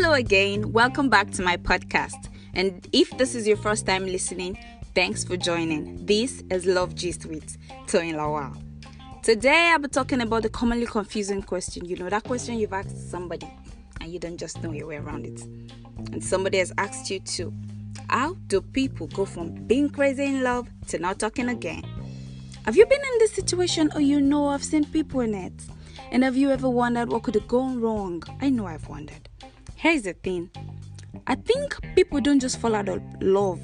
Hello again, welcome back to my podcast. And if this is your first time listening, thanks for joining. This is Love Gist with Toyin Lawal. Today I'll be talking about the commonly confusing question. You know, that question you've asked somebody and you don't just know your way around it. And somebody has asked you too. How do people go from being crazy in love to not talking again? Have you been in this situation or I've seen people in it? And have you ever wondered what could have gone wrong? I know I've wondered. Here's the thing. I think people don't just fall out of love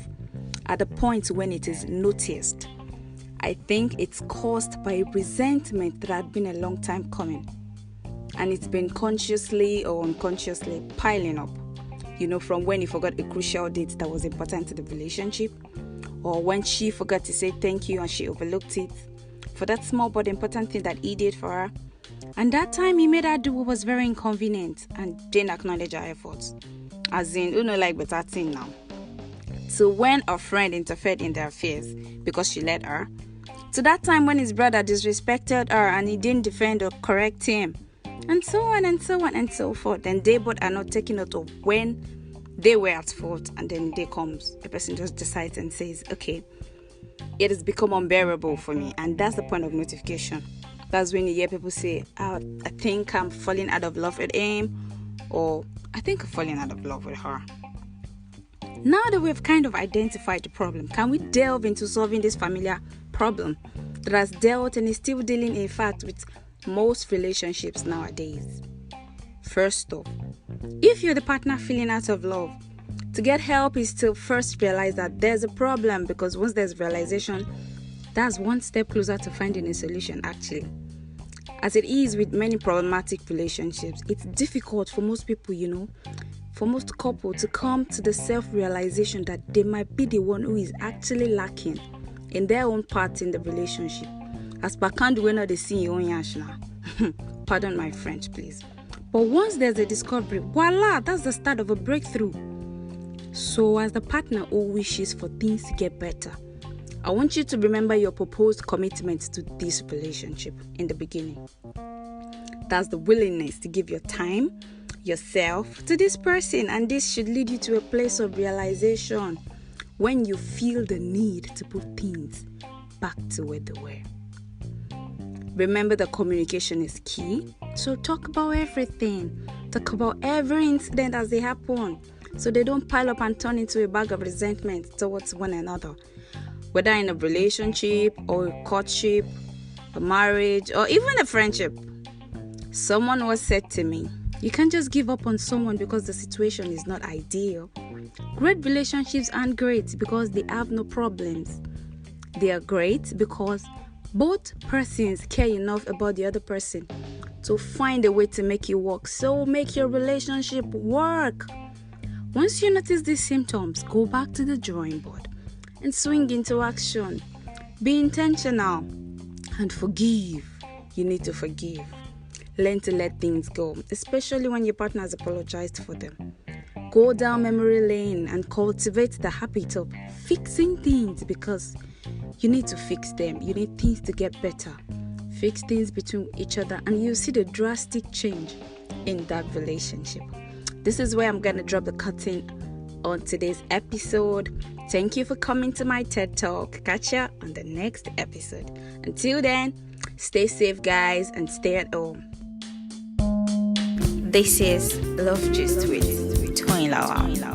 at the point when it is noticed. I think it's caused by a resentment that had been a long time coming. And it's been consciously or unconsciously piling up. From when you forgot a crucial date that was important to the relationship, or when she forgot to say thank you and she overlooked it for that small but important thing that he did for her. And that time he made her do what was very inconvenient and didn't acknowledge her efforts. As in, better thing now. So when a friend interfered in their affairs because she let her, to that time when his brother disrespected her and he didn't defend or correct him, and so on and so on and so forth. Then they both are not taking note of when they were at fault, and then day comes, the person just decides and says, okay, it has become unbearable for me. And that's the point of notification. That's when you hear people say, I think I'm falling out of love with him, or I think I'm falling out of love with her. Now that we've kind of identified the problem, can we delve into solving this familiar problem that has dealt and is still dealing, in fact, with most relationships nowadays? First off, if you're the partner feeling out of love, to get help is to first realize that there's a problem, because once there's realization, that's one step closer to finding a solution actually. As it is with many problematic relationships, it's difficult for most people, for most couples to come to the self-realization that they might be the one who is actually lacking in their own part in the relationship. As per can't we not see your own yashna. Pardon my French, please. But once there's a discovery, voila, that's the start of a breakthrough. So as the partner who wishes for things to get better, I want you to remember your proposed commitment to this relationship in the beginning. That's the willingness to give your time, yourself to this person, and this should lead you to a place of realization when you feel the need to put things back to where they were. Remember that communication is key, so talk about everything. Talk about every incident as they happen, so they don't pile up and turn into a bag of resentment towards one another. Whether in a relationship or a courtship, a marriage, or even a friendship. Someone once said to me, you can't just give up on someone because the situation is not ideal. Great relationships aren't great because they have no problems. They are great because both persons care enough about the other person to find a way to make it work. So make your relationship work. Once you notice these symptoms, go back to the drawing board and swing into action. Be intentional and forgive. You need to forgive. Learn to let things go, especially when your partner has apologized for them. Go down memory lane and cultivate the habit of fixing things, because you need to fix them. You need things to get better. Fix things between each other and you'll see the drastic change in that relationship. This is where I'm going to drop the curtain on today's episode. Thank you for coming to my TED Talk. Catch ya on the next episode. Until then, stay safe, guys, and stay at home. This is Love Gist with Toyin Lawal.